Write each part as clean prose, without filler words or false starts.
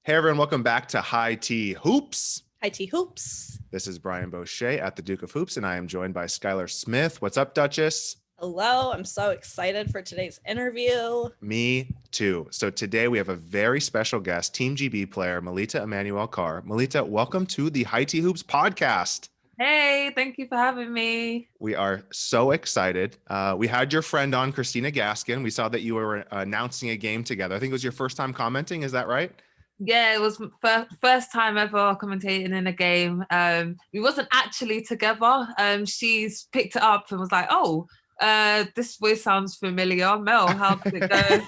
Hey everyone, welcome back to High Tea Hoops. High Tea Hoops. This is Brian Bosche at the Duke of Hoops, and I am joined by Skylar Smith. What's up, Duchess? Hello, I'm so excited for today's interview. Me too. So today we have a very special guest, Team GB player, Melita Emanuel-Carr. Melita, welcome to the High Tea Hoops podcast. Hey, thank you for having me. We are so excited. We had your friend on, Christina Gaskin. We saw that you were announcing a game together. I think it was your first time commenting. Is that right? Yeah, it was first time ever commentating in a game. We wasn't actually together. She's picked it up and was like, "Oh, this voice sounds familiar. Mel, how did it go?"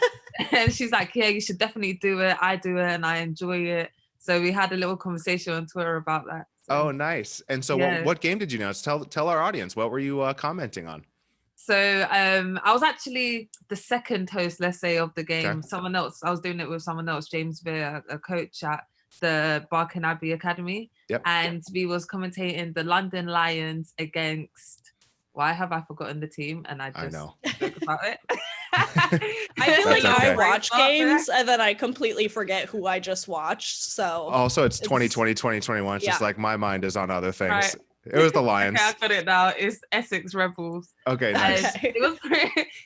And she's like, "Yeah, you should definitely do it. I do it, and I enjoy it." So we had a little conversation on Twitter about that. So, Oh, nice. And so yeah. what game did you announce? Tell our audience, what were you commenting on? So I was actually the second host, let's say, of the game. Okay. Someone else, I was doing it with someone else, James Veer, a coach at the Barking Abbey Academy. Yep. And we was commentating the London Lions against, why have I forgotten the team? And I know. spoke about it. I feel like That's okay. I watch games and then I completely forget who I just watched. So Also, it's 2020, 2021. It's just Yeah. like my mind is on other things. Right. It was the Lions. Okay, I got it now. It's Essex Rebels. Okay, And nice. Okay.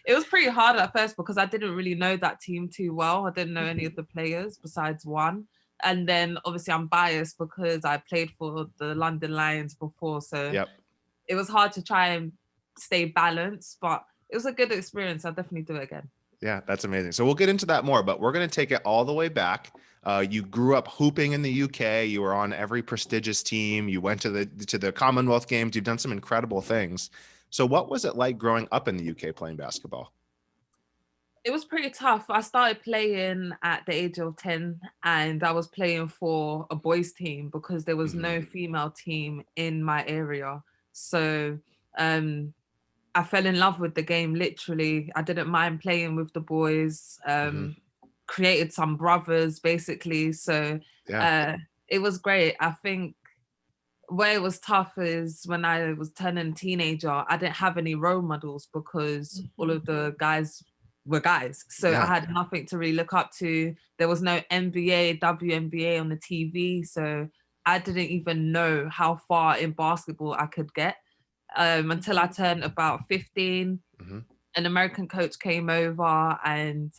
it was pretty hard at first because I didn't really know that team too well. I didn't know any of the players besides one. And then obviously I'm biased because I played for the London Lions before. So Yep. it was hard to try and stay balanced, but it was a good experience. I'll definitely do it again. Yeah, that's amazing. So we'll get into that more, but we're going to take it all the way back. You grew up hooping in the UK. You were on every prestigious team. You went to the Commonwealth Games. You've done some incredible things. So what was it like growing up in the UK playing basketball? It was pretty tough. I started playing at the age of 10 and I was playing for a boys team because there was no female team in my area. So I fell in love with the game, literally. I didn't mind playing with the boys, created some brothers, basically. So Yeah. it was great. I think where it was tough is when I was turning teenager, I didn't have any role models because all of the guys were guys. So Yeah. I had nothing to really look up to. There was no NBA, WNBA on the TV. So I didn't even know how far in basketball I could get until I turned about 15. An American coach came over and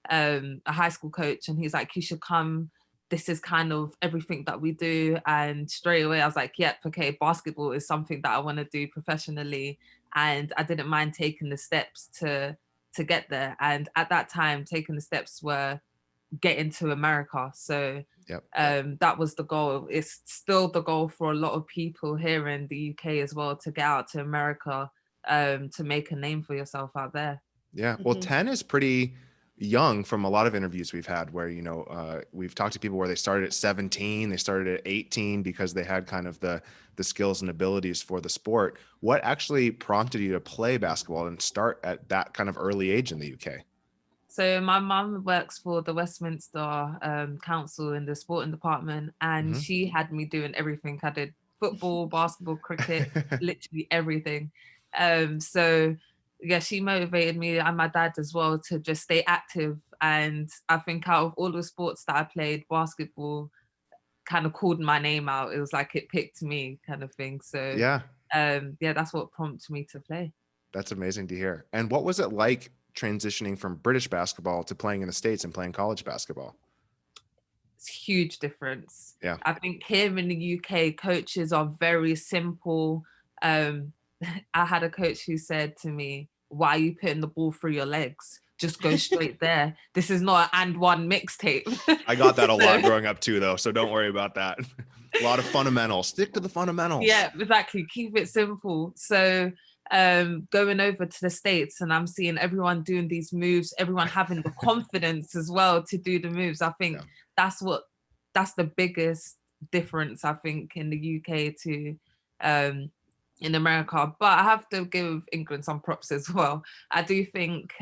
a high school coach, and he's like, "You should come. This is kind of everything that we do." And straight away I was like, yep, okay, basketball is something that I want to do professionally. And I didn't mind taking the steps to get there. And at that time, taking the steps were getting to America. So Yep. that was the goal. It's still the goal for a lot of people here in the UK as well, to get out to America, to make a name for yourself out there. Yeah. Well, 10 is pretty young from a lot of interviews we've had where, we've talked to people where they started at 17, they started at 18 because they had kind of the skills and abilities for the sport. What actually prompted you to play basketball and start at that kind of early age in the UK? So my mum works for the Westminster Council in the sporting department, and she had me doing everything. I did football, basketball, cricket, literally everything. So yeah, she motivated me and my dad as well to just stay active. And I think out of all the sports that I played, basketball kind of called my name out. It was like it picked me, kind of thing. So Yeah. That's what prompted me to play. That's amazing to hear. And what was it like transitioning from British basketball to playing in the States and playing college basketball? It's a huge difference. Yeah. I think here in the UK, coaches are very simple. I had a coach who said to me, "Why are you putting the ball through your legs? Just go straight there. This is not an and one mixtape." I got that a lot growing up too, though. So don't worry about that. A lot of fundamentals. Stick to the fundamentals. Yeah, exactly. Keep it simple. So going over to the States and I'm seeing everyone doing these moves, everyone having the confidence as well to do the moves. I think that's the biggest difference, I think, in the UK to in America. But I have to give England some props as well. I do think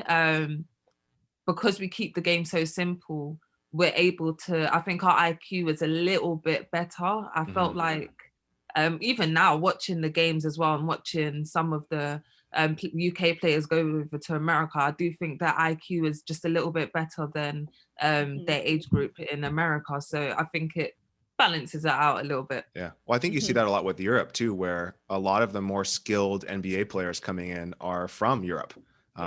because we keep the game so simple, we're able to, I think our IQ is a little bit better. I felt like even now watching the games as well and watching some of the UK players go over to America, I do think that IQ is just a little bit better than their age group in America. So I think it balances it out a little bit. Yeah. Well, I think you see that a lot with Europe too, where a lot of the more skilled NBA players coming in are from Europe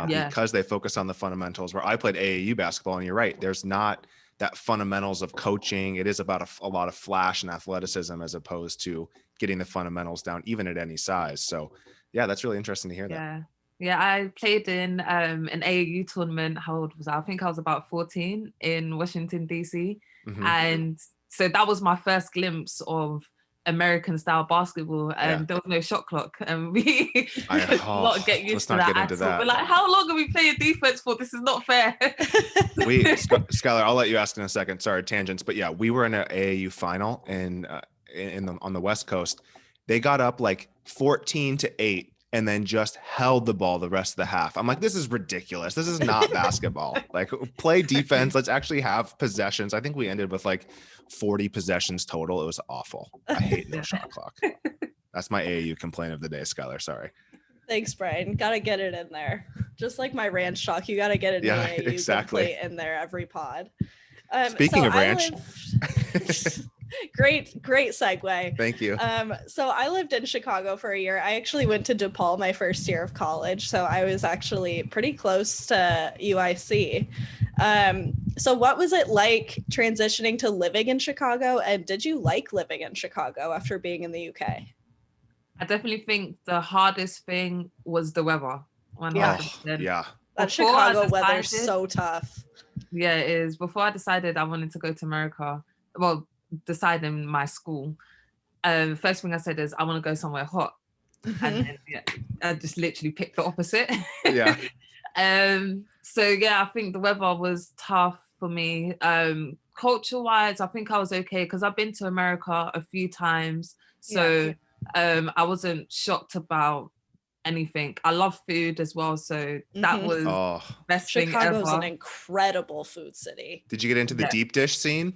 because they focus on the fundamentals. Where I played AAU basketball, and you're right, there's not that fundamentals of coaching. It is about a lot of flash and athleticism as opposed to getting the fundamentals down, even at any size. So yeah, that's really interesting to hear that. Yeah, I played in an AAU tournament. How old was I? I think I was about 14 in Washington, D.C. And so that was my first glimpse of American style basketball, and there was no shot clock, and we could not get used to that at all. We're like, how long are we playing defense for? This is not fair. Skylar, I'll let you ask in a second. Sorry, tangents, but yeah, we were in an AAU final on the West Coast. They got up like 14-8 and then just held the ball the rest of the half. I'm like, this is ridiculous. This is not basketball. Like, play defense. Let's actually have possessions. I think we ended with like 40 possessions total. It was awful. I hate no shot clock. That's my AAU complaint of the day, Skylar. Sorry. Thanks, Brian. Gotta get it in there. Just like my ranch talk, you gotta get it in AAU. Exactly. In there every pod. Speaking of ranch. Great segue. Thank you. So I lived in Chicago for a year. I actually went to DePaul my first year of college, so I was actually pretty close to UIC. So what was it like transitioning to living in Chicago, and did you like living in Chicago after being in the UK? I definitely think the hardest thing was the weather. 100%. Yeah. That Chicago weather's so tough. Yeah, it is. Before I decided I wanted to go to America, well, deciding my school, first thing I said is I want to go somewhere hot. And then, I just literally picked the opposite. Yeah. So yeah, I think the weather was tough for me. Culture-wise, I think I was okay because I've been to America a few times. So I wasn't shocked about anything. I love food as well, so that was best thing ever. Chicago's an incredible food city. Did you get into the deep dish scene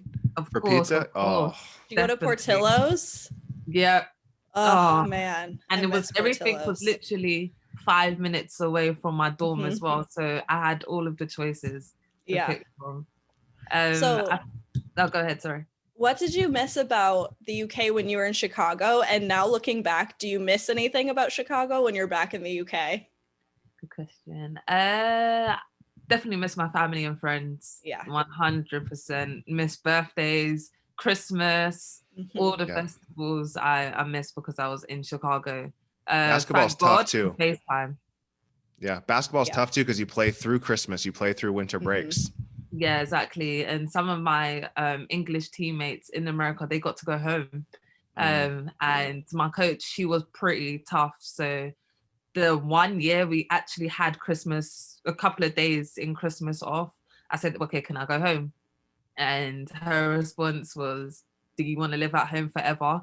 for course, pizza? Oh, did you go to Portillo's? Yeah. Oh man. And it was everything was literally 5 minutes away from my dorm as well, so I had all of the choices to pick from. Go ahead, sorry. What did you miss about the UK when you were in Chicago? And now looking back, do you miss anything about Chicago when you're back in the UK? Good question. Definitely miss my family and friends. Yeah. 100%. Miss birthdays, Christmas, all the festivals I miss because I was in Chicago. Basketball's tough too. FaceTime. Yeah, basketball's tough too because you play through Christmas, you play through winter breaks. Yeah, exactly. And some of my English teammates in America, they got to go home. And my coach, she was pretty tough. So the 1 year we actually had Christmas, a couple of days in Christmas off, I said, okay, can I go home? And her response was, do you want to live at home forever?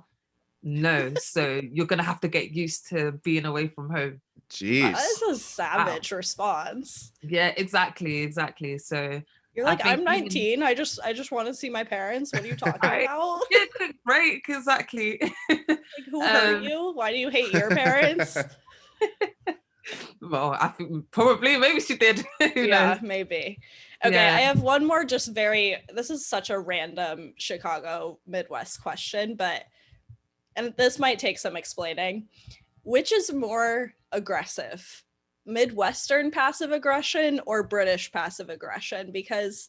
No. So you're going to have to get used to being away from home. Jeez. That is a savage response. Yeah, exactly. So you're like, I'm 19. I just want to see my parents. What are you talking about? Yeah, right, exactly. Like, who hurt you? Why do you hate your parents? Well, I think maybe she did. Yeah, maybe. Okay, I have one more this is such a random Chicago Midwest question, and this might take some explaining. Which is more aggressive? Midwestern passive aggression or British passive aggression? Because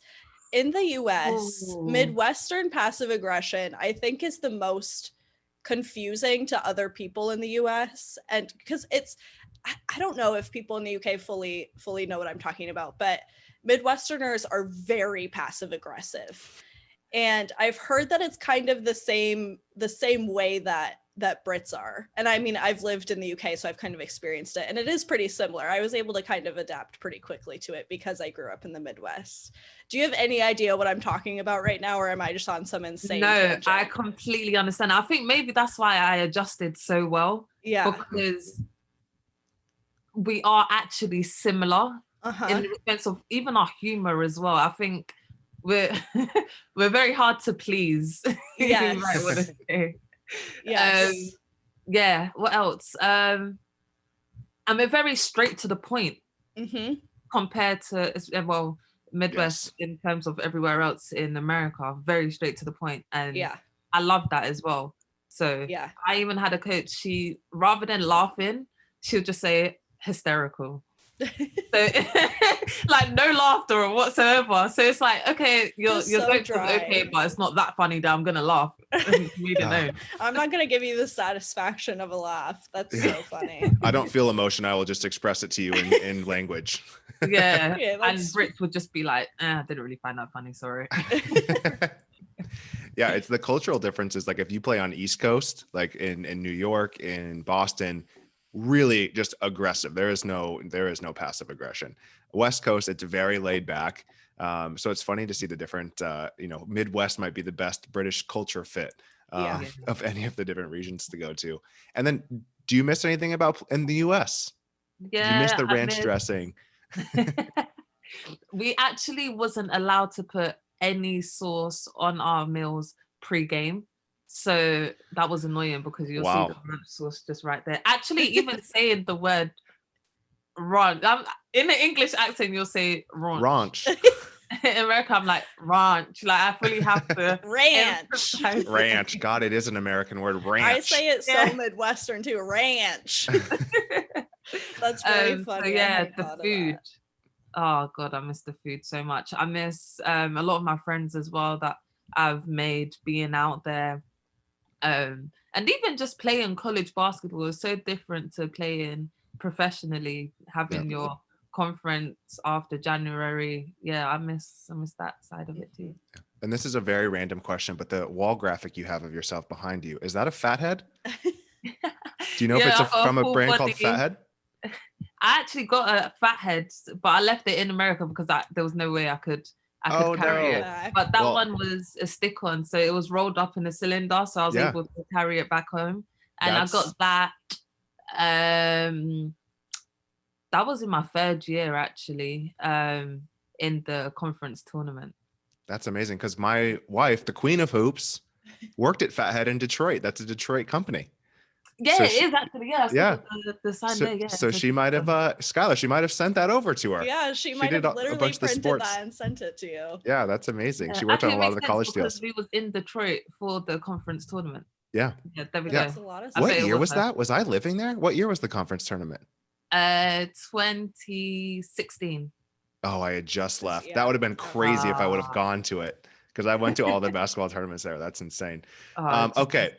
in the US, Midwestern passive aggression, I think, is the most confusing to other people in the US. And because I don't know if people in the UK fully know what I'm talking about, but Midwesterners are very passive aggressive. And I've heard that it's kind of the same way that Brits are. And I mean, I've lived in the UK, so I've kind of experienced it. And it is pretty similar. I was able to kind of adapt pretty quickly to it because I grew up in the Midwest. Do you have any idea what I'm talking about right now? Or am I just on some insane tangent? I completely understand. I think maybe that's why I adjusted so well. Yeah. Because we are actually similar in the sense of even our humor as well. I think we're very hard to please. Yes. Right, what to say. Yes. What else? And we're very straight to the point compared to, well, Midwest in terms of everywhere else in America, very straight to the point. And I love that as well. So I even had a coach, she, rather than laughing, she would just say hysterical. So like no laughter or whatsoever. So it's like, okay, your so joke was okay, but it's not that funny that I'm gonna laugh. I'm not gonna give you the satisfaction of a laugh. That's so funny. I don't feel emotion. I will just express it to you in language. Yeah, and Brits would just be like, I didn't really find that funny, sorry. Yeah, it's the cultural differences. Like if you play on East Coast, like in New York, in Boston, really just aggressive. There is no passive aggression. West Coast, it's very laid back. So it's funny to see the different, Midwest might be the best British culture fit of any of the different regions to go to. And then do you miss anything about in the US? Yeah. Do you miss the ranch dressing? We actually wasn't allowed to put any sauce on our meals pre-game. So that was annoying because you'll see the ranch sauce just right there. Actually, even saying the word ranch, in the English accent, you'll say ranch. In America, I'm like ranch. Like I fully have to ranch. Ranch. God, it is an American word. Ranch. I say it so Midwestern too. Ranch. That's really funny. So yeah, the food. Oh God, I miss the food so much. I miss a lot of my friends as well that I've made being out there. And even just playing college basketball is so different to playing professionally, having your conference after January. Yeah, I miss that side of it too. And this is a very random question, but the wall graphic you have of yourself behind you, is that a Fathead? Do you know if it's from a brand called Fathead? I actually got a Fathead, but I left it in America because there was no way I could carry it. But that one was a stick-on, so it was rolled up in a cylinder, so I was able to carry it back home. And I got that. That was in my third year, actually, in the conference tournament. That's amazing, because my wife, the queen of hoops, worked at Fathead in Detroit. That's a Detroit company. Yeah, so it is actually. Yeah, the sign there. Yeah. So she might have, Skylar, she might have sent that over to her. Yeah, she might have literally printed that and sent it to you. Yeah, that's amazing. She worked on a lot of the college deals. We was in Detroit for the conference tournament. Yeah. There we go. What year was that? Was I living there? What year was the conference tournament? 2016. Oh, I had just left. That would have been crazy if I would have gone to it, because I went to all the basketball tournaments there. That's insane. Okay.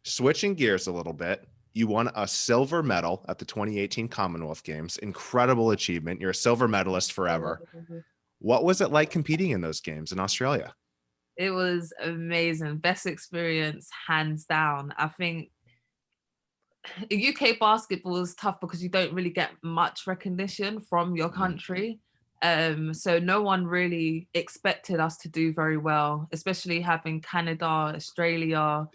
Switching gears a little bit, you won a silver medal at the 2018 Commonwealth Games. Incredible achievement. You're a silver medalist forever. What was it like competing in those games in Australia? It was amazing. Best experience, hands down. I think UK basketball is tough because you don't really get much recognition from your country. So no one really expected us to do very well, especially having Canada, Australia.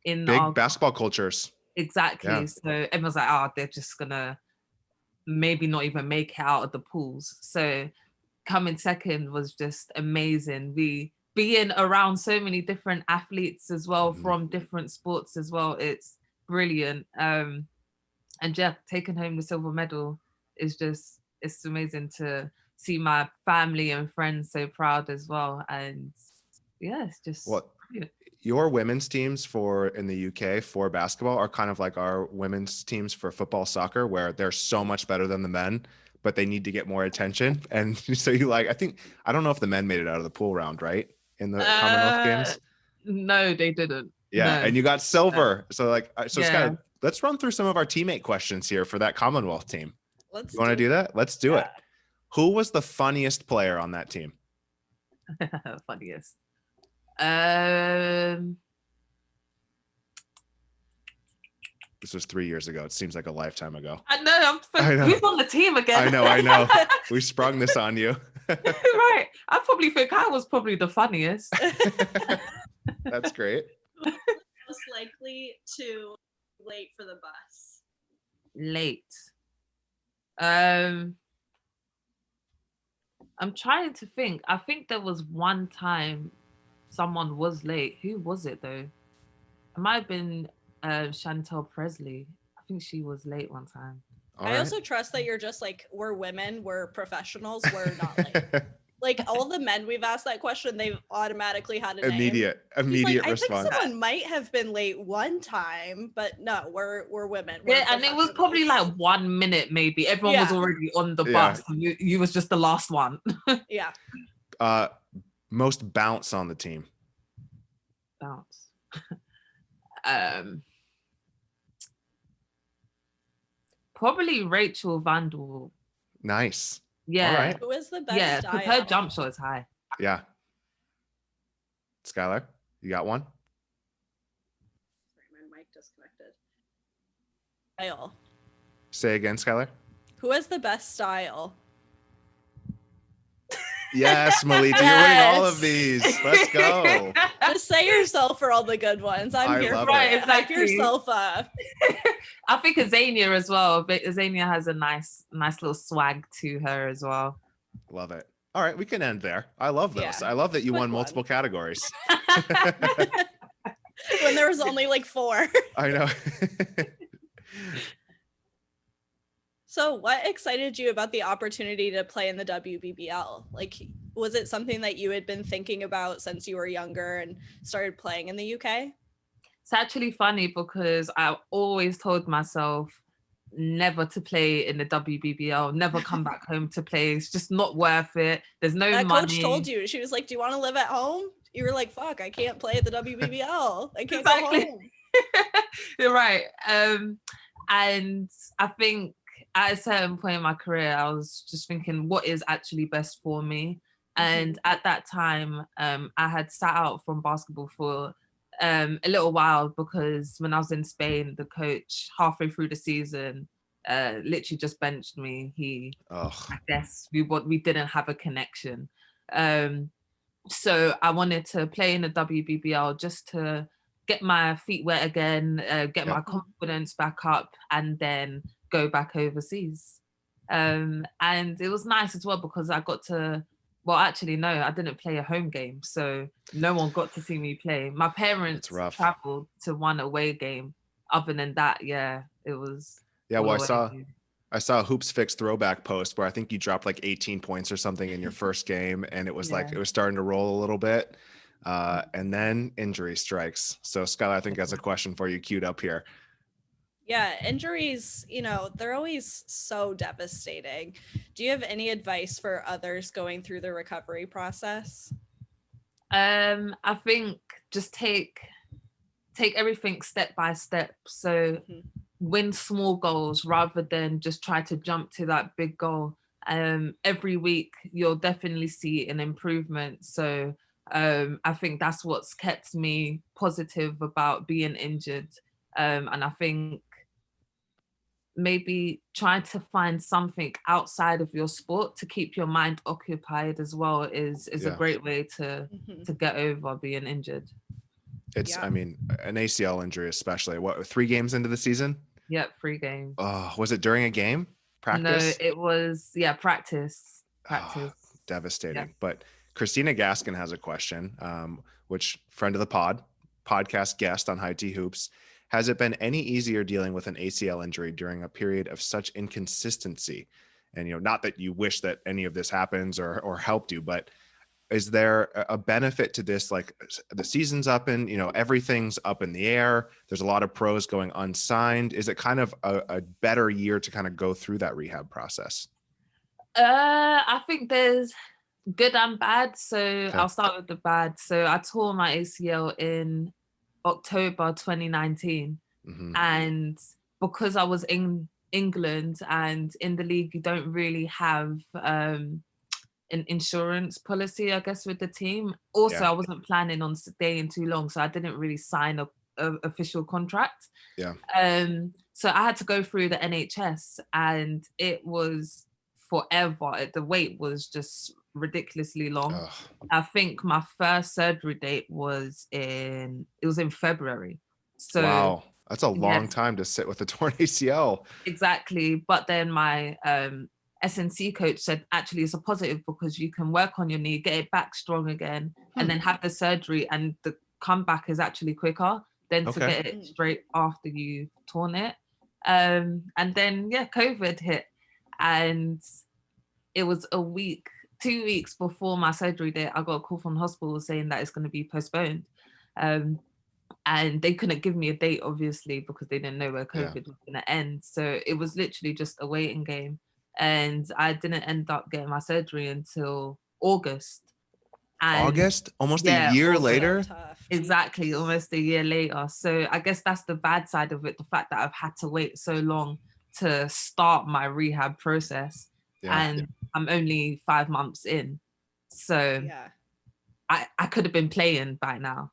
In big basketball cultures. Exactly. Yeah. So everyone's like, they're just gonna maybe not even make it out of the pools. So coming second was just amazing. We being around so many different athletes as well, from different sports as well. It's brilliant. And yeah, taking home the silver medal is just, it's amazing to see my family and friends so proud as well. And yeah, it's just brilliant. Your women's teams in the UK for basketball are kind of like our women's teams for football, soccer, where they're so much better than the men, but they need to get more attention. And so I don't know if the men made it out of the pool round, right? In the Commonwealth Games? No, they didn't. Yeah. No. And you got silver. So Scott, let's run through some of our teammate questions here for that Commonwealth team. You want to do that? Let's do it. Who was the funniest player on that team? Funniest. This was 3 years ago. It seems like a lifetime ago. I know. Who's on the team again? I know. We sprung this on you. Right. I probably think I was probably the funniest. That's great. Most likely to late for the bus. Late. I'm trying to think. I think there was one time someone was late. Who was it though? It might have been Chantel Presley. I think she was late one time. I also trust that you're just like, we're women, we're professionals, we're not like all the men we've asked that question, they've automatically had a immediate response. I response. think someone might have been late one time, but no, we're women. Yeah, and it was probably like 1 minute maybe. Everyone was already on the bus. And you was just the last one. Yeah. Most bounce on the team. Bounce. Probably Rachel Vandal. Nice. Yeah. All right. Who is the best style? Her jump shot is high. Yeah. Skylar, you got one? Sorry, my mic disconnected. Style. Say again, Skylar. Who has the best style? Yes, Melita, you're winning all of these. Let's go. Just say yourself for all the good ones. I'm here for it. Exactly. Hype yourself up. I think Azania as well. But Azania has a nice little swag to her as well. Love it. All right, we can end there. I love those. Yeah. I love that you won multiple categories. When there was only like 4. I know. So what excited you about the opportunity to play in the WBBL? Like, was it something that you had been thinking about since you were younger and started playing in the UK? It's actually funny because I always told myself never to play in the WBBL, never come back home to play. It's just not worth it. There's no money. That coach told you. She was like, do you want to live at home? You were like, fuck, I can't play at the WBBL. I can't go home. You're right. And I think at a certain point in my career, I was just thinking, what is actually best for me? And at that time, I had sat out from basketball for a little while because when I was in Spain, the coach halfway through the season literally just benched me. I guess we didn't have a connection. So I wanted to play in the WBBL just to get my feet wet again, get my confidence back up, and then go back overseas. And it was nice as well because I got to, well, actually, no, I didn't play a home game. So no one got to see me play. My parents traveled to one away game. Other than that, yeah, it was. Yeah, well, I saw a Hoops Fix throwback post where I think you dropped like 18 points or something in your first game. And it was like, it was starting to roll a little bit. And then injury strikes. So Skylar, I think has a question for you queued up here. Yeah, injuries, they're always so devastating. Do you have any advice for others going through the recovery process? I think just take everything step by step. So win small goals rather than just try to jump to that big goal. Every week you'll definitely see an improvement. So I think that's what's kept me positive about being injured. And I think maybe trying to find something outside of your sport to keep your mind occupied as well is a great way to get over being injured. It's, I mean, an ACL injury, especially. What, 3 games into the season? Yep, 3 games. Oh, was it during a game? Practice? No, it was, practice. Oh, devastating. Yeah. But Christina Gaskin has a question, which friend of the podcast guest on High Tea Hoops. Has it been any easier dealing with an ACL injury during a period of such inconsistency? And, not that you wish that any of this happens or helped you, but is there a benefit to this? Like the season's up and, everything's up in the air. There's a lot of pros going unsigned. Is it kind of a better year to kind of go through that rehab process? I think there's good and bad. So I'll start with the bad. So I tore my ACL in October 2019. And because I was in England and in the league, you don't really have an insurance policy, I guess, with the team. Also, I wasn't planning on staying too long, so I didn't really sign a official contract. So I had to go through the NHS and it was forever. The wait was just ridiculously long. I think my first surgery date was in February. So wow, that's a long time to sit with a torn ACL. Exactly. But then my SNC coach said, actually, it's a positive because you can work on your knee, get it back strong again, and then have the surgery, and the comeback is actually quicker than to get it straight after you've torn it. And then COVID hit, and it was 2 weeks before my surgery date, I got a call from the hospital saying that it's going to be postponed. And they couldn't give me a date, obviously, because they didn't know where COVID was going to end. So it was literally just a waiting game. And I didn't end up getting my surgery until August. And August? Almost a year later? Exactly, almost a year later. So I guess that's the bad side of it, the fact that I've had to wait so long to start my rehab process. And I'm only 5 months in. So I could have been playing by now.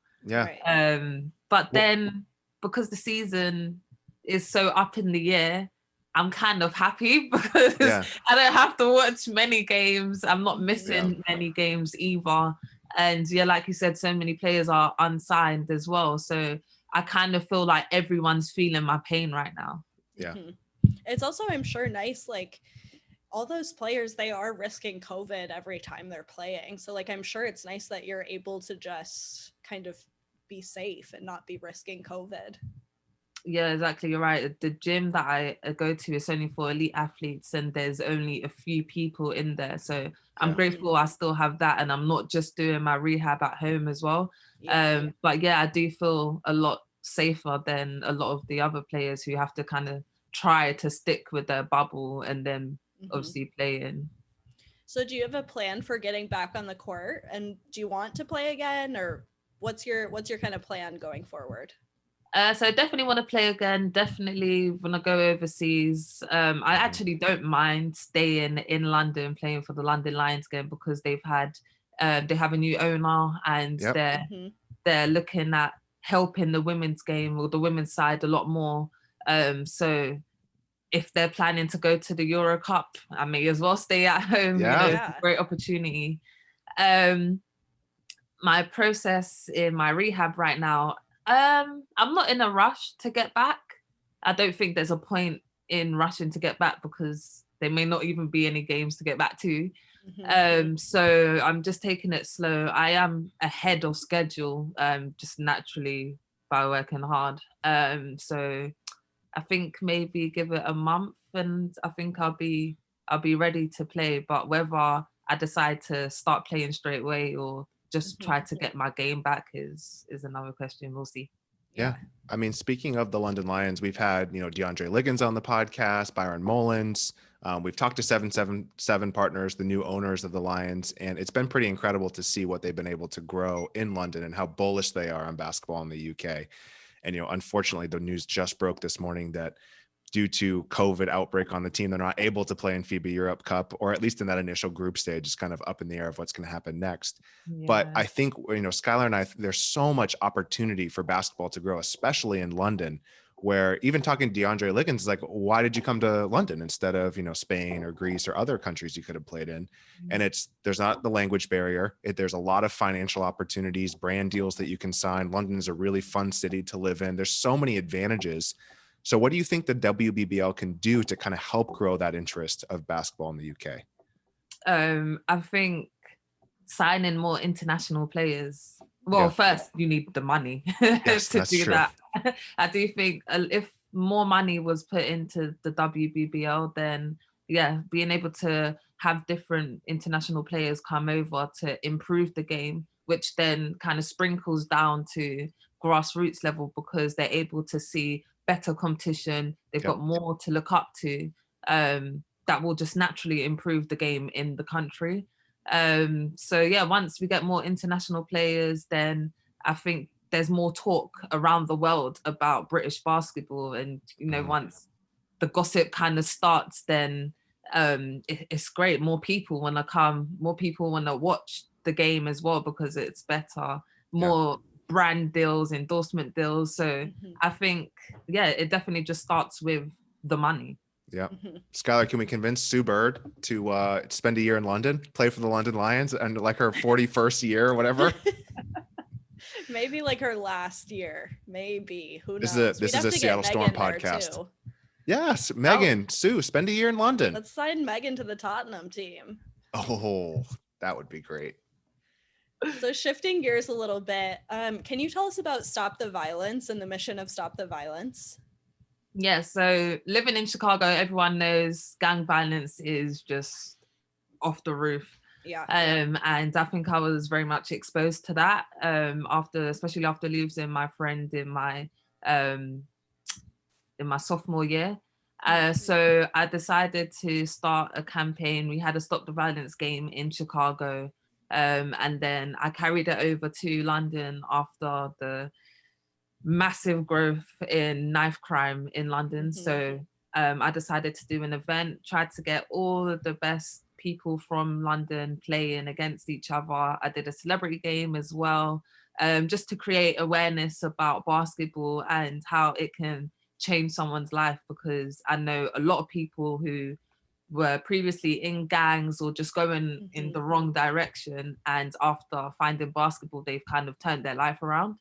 But then because the season is so up in the air, I'm kind of happy because I don't have to watch many games. I'm not missing many games either. And like you said, so many players are unsigned as well. So I kind of feel like everyone's feeling my pain right now. It's also, I'm sure, nice, like all those players, they are risking COVID every time they're playing. So like, I'm sure it's nice that you're able to just kind of be safe and not be risking COVID. Yeah, exactly. You're right. The gym that I go to is only for elite athletes, and there's only a few people in there. So I'm grateful I still have that, and I'm not just doing my rehab at home as well. But I do feel a lot safer than a lot of the other players who have to kind of try to stick with their bubble and then obviously play in. So do you have a plan for getting back on the court, and do you want to play again, or what's your kind of plan going forward? So I definitely want to play again. Definitely want to go overseas. I actually don't mind staying in London, playing for the London Lions again, because they have a new owner, and they're looking at helping the women's game or the women's side a lot more. So if they're planning to go to the Euro Cup, I may as well stay at home. It's a great opportunity. My process in my rehab right now, I'm not in a rush to get back. I don't think there's a point in rushing to get back because there may not even be any games to get back to. So I'm just taking it slow. I am ahead of schedule, just naturally by working hard. So I think maybe give it a month, and I think I'll be ready to play. But whether I decide to start playing straight away or just try to get my game back is another question. We'll see. Yeah. I mean, speaking of the London Lions, we've had, DeAndre Liggins on the podcast, Byron Mullins. We've talked to 777 partners, the new owners of the Lions, and it's been pretty incredible to see what they've been able to grow in London and how bullish they are on basketball in the UK. And, unfortunately, the news just broke this morning that due to COVID outbreak on the team, they're not able to play in FIBA Europe Cup, or at least in that initial group stage. It's kind of up in the air of what's going to happen next. But I think, Skylar and I, there's so much opportunity for basketball to grow, especially in London, where even talking to DeAndre Liggins is like, why did you come to London instead of, Spain or Greece or other countries you could have played in? And there's not the language barrier. There's a lot of financial opportunities, brand deals that you can sign. London is a really fun city to live in. There's so many advantages. So what do you think the WBBL can do to kind of help grow that interest of basketball in the UK? I think signing more international players. Well, first you need the money to do that. I do think if more money was put into the WBBL, then being able to have different international players come over to improve the game, which then kind of sprinkles down to grassroots level because they're able to see better competition. They've got more to look up to. That will just naturally improve the game in the country. So once we get more international players, then I think there's more talk around the world about British basketball. And, once the gossip kind of starts, then it's great. More people want to come, more people want to watch the game as well because it's better, more brand deals, endorsement deals. So I think, it definitely just starts with the money. Yeah. Skylar, can we convince Sue Bird to spend a year in London, play for the London Lions, and like her 41st year or whatever? Maybe like her last year. Maybe. Who knows? This is a Seattle Storm podcast. Yes. Megan, Sue, spend a year in London. Let's sign Megan to the Tottenham team. Oh, that would be great. So shifting gears a little bit, can you tell us about Stop the Violence and the mission of Stop the Violence? Yeah, so living in Chicago, everyone knows gang violence is just off the roof. Yeah. And I think I was very much exposed to that especially after losing my friend in my sophomore year. So I decided to start a campaign. We had a Stop the Violence game in Chicago. And then I carried it over to London after the massive growth in knife crime in London. So I decided to do an event, tried to get all of the best people from London playing against each other. I did a celebrity game as well, just to create awareness about basketball and how it can change someone's life, because I know a lot of people who were previously in gangs or just going in the wrong direction, and after finding basketball, they've kind of turned their life around.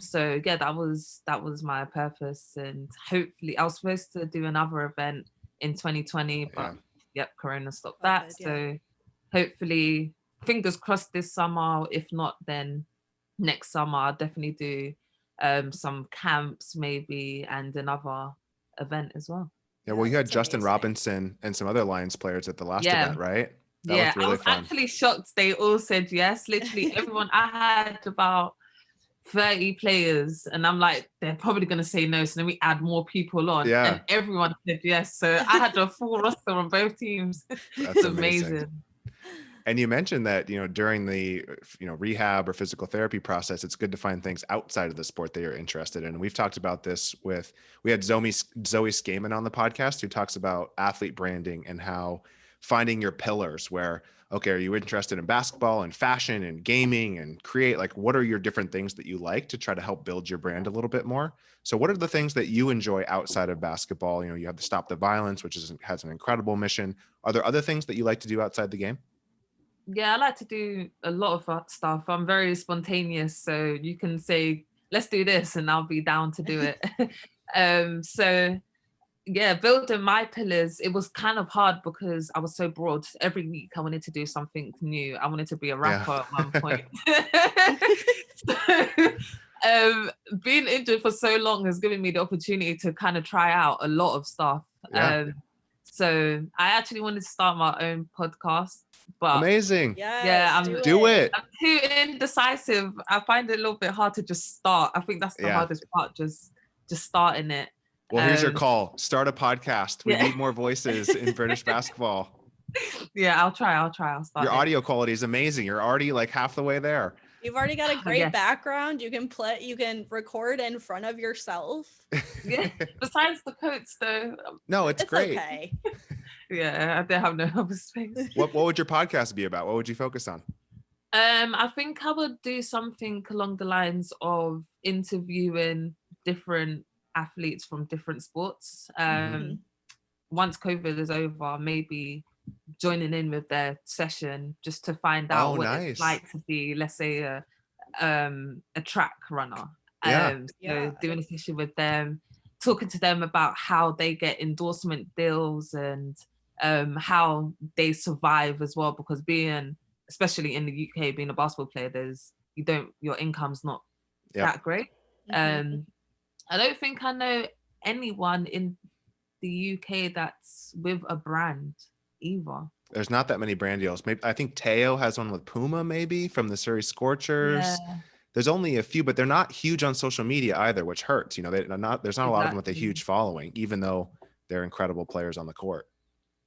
So yeah, that was my purpose, and hopefully I was supposed to do another event in 2020, but yep, Corona stopped that. So hopefully, fingers crossed, this summer. If not, then next summer I'll definitely do some camps maybe, and another event as well. Yeah, well, you had Justin Robinson and some other Lions players at the last event, right? That looked really fun. I was actually shocked they all said yes. Literally everyone. I had about 30 players, and I'm like, they're probably going to say no, so then we add more people on, and everyone said yes. So I had a full roster on both teams. That's amazing. And you mentioned that, during the, rehab or physical therapy process, it's good to find things outside of the sport that you're interested in. And we've talked about this we had Zoe Skaman on the podcast, who talks about athlete branding and how finding your pillars where, okay, are you interested in basketball and fashion and gaming and create, like, what are your different things that you like to try to help build your brand a little bit more? So what are the things that you enjoy outside of basketball? You have the Stop the Violence, which has an incredible mission. Are there other things that you like to do outside the game? Yeah, I like to do a lot of stuff. I'm very spontaneous, so you can say, let's do this, and I'll be down to do it. So yeah, building my pillars, it was kind of hard because I was so broad. Every week I wanted to do something new. I wanted to be a rapper at one point. So, being injured for so long has given me the opportunity to kind of try out a lot of stuff. So I actually wanted to start my own podcast. But amazing. Do it. I'm too indecisive. I find it a little bit hard to just start. I think that's the hardest part, just starting it. Well, here's your call. Start a podcast. We need more voices in British basketball. Yeah, I'll try. I'll start. Your audio quality is amazing. You're already like half the way there. You've already got a great background. You can record in front of yourself. Yeah. Besides the quotes, though. No, it's great. Okay. Yeah, I don't have no other space. What would your podcast be about? What would you focus on? I think I would do something along the lines of interviewing different athletes from different sports. Once COVID is over, maybe joining in with their session just to find out what it's like to be, let's say, a track runner. So doing a session with them, talking to them about how they get endorsement deals and how they survive as well, because especially in the UK, being a basketball player, your income's not that great. I don't think I know anyone in the UK that's with a brand either. There's not that many brand deals. Maybe I think Teo has one with Puma, maybe from the Surrey Scorchers. There's only a few, but they're not huge on social media either, which hurts. There's not a lot of them with a huge following, even though they're incredible players on the court.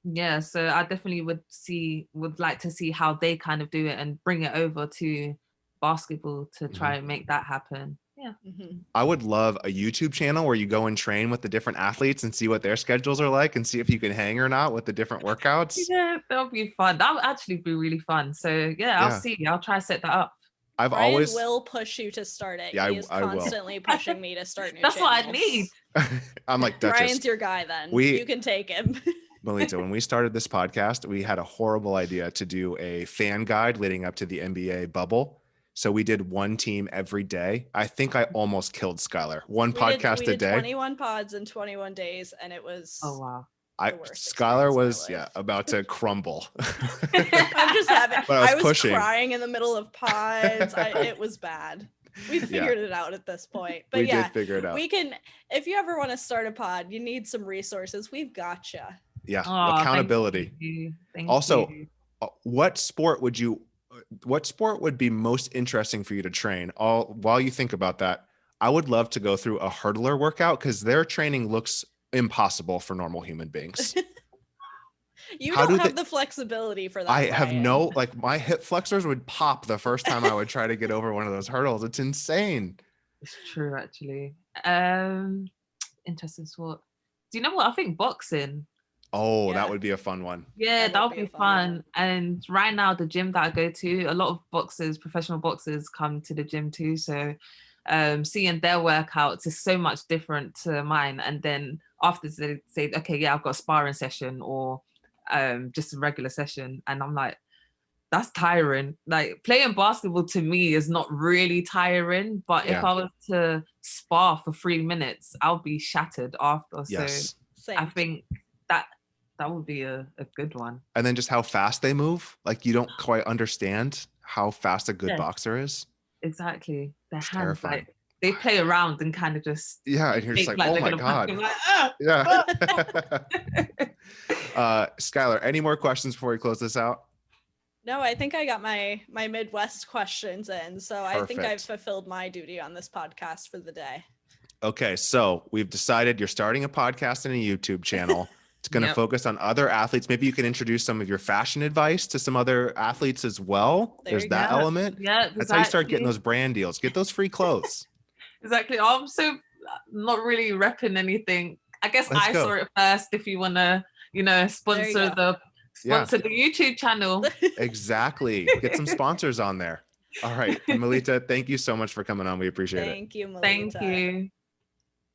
Yeah, so I definitely would like to see how they kind of do it and bring it over to basketball to try and make that happen. Yeah. I would love a YouTube channel where you go and train with the different athletes and see what their schedules are like and see if you can hang or not with the different workouts. Yeah, that'll be fun. That would actually be really fun. So I'll see. I'll try to set that up. Brian will push you to start it. Yeah, he is constantly pushing me to start new That's channels. what I need. I'm like, Duchess, Brian's your guy then. You can take him. Melita, when we started this podcast, we had a horrible idea to do a fan guide leading up to the NBA bubble. So we did one team every day. I think I almost killed Skylar. We did 21 pods in 21 days, and it was Skylar was about to crumble. I'm just having. I was pushing. crying in the middle of pods. It was bad. We've figured it out at this point. But we did figure it out. we can, if you ever want to start a pod, you need some resources, we've got you. Yeah, accountability. Thank you. What sport would be most interesting for you to train? While you think about that, I would love to go through a hurdler workout because their training looks impossible for normal human beings. You don't have the flexibility for that. I have like my hip flexors would pop the first time I would try to get over one of those hurdles. It's insane. It's true, actually. Interesting sport. Do you know what? I think boxing. Oh, that would be a fun one. Yeah, that would be fun. And right now, the gym that I go to, a lot of professional boxers come to the gym too. So seeing their workouts is so much different to mine. And then after they say, okay, yeah, I've got a sparring session or just a regular session, and I'm like, that's tiring. Like playing basketball to me is not really tiring, but if I was to spar for 3 minutes, I'll be shattered after. Yes. So I think that would be a good one. And then just how fast they move, like you don't quite understand how fast a good boxer is. Exactly. Their hands, terrifying. like they play around and kind of just and you're just like oh my god. Skylar, any more questions before we close this out? No, I think I got my Midwest questions in, so Perfect. I think I've fulfilled my duty on this podcast for the day. Okay, so we've decided you're starting a podcast and a YouTube channel. It's going to focus on other athletes. Maybe you can introduce some of your fashion advice to some other athletes as well. There's that element. Yeah, exactly. That's how you start getting those brand deals. Get those free clothes. Exactly. I'm so not really repping anything. I guess I saw it first. If you want to, sponsor the YouTube channel. Exactly. Get some sponsors on there. All right. And Melita, thank you so much for coming on. We appreciate it. Thank you, Melita. Thank you.